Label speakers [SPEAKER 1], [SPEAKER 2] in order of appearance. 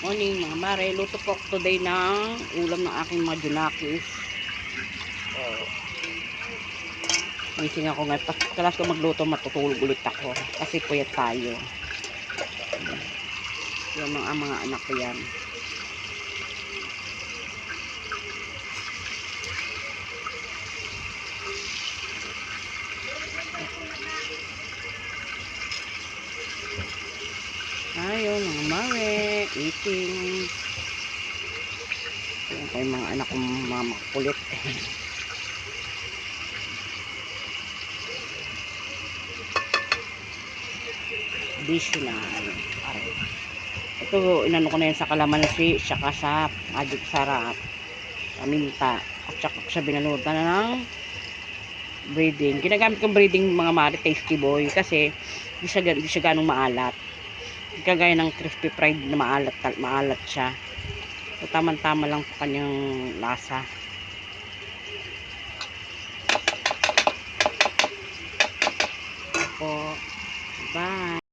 [SPEAKER 1] Morning mga mare, luto po ako today ng ulam ng aking mga junakis. Gising ako ngayon, kalas ko magluto, matutulog ulit ako kasi puyat tayo. Yan mga anak ko yan. Ayun mga mare, eating. Yan ko yung mga anak kong mga makulit. Additional. Ito, inano ko na yan sa kalamansi, saka sa magic sarap, paminta, at saka sa binalutan ng breading. Ginagamit kong breading mga mare, tasty boy, kasi di siya ganong maalat. Kagaya ng crispy fried na maalat siya. So, tamang-tama lang po kanyang lasa. Po. Bye.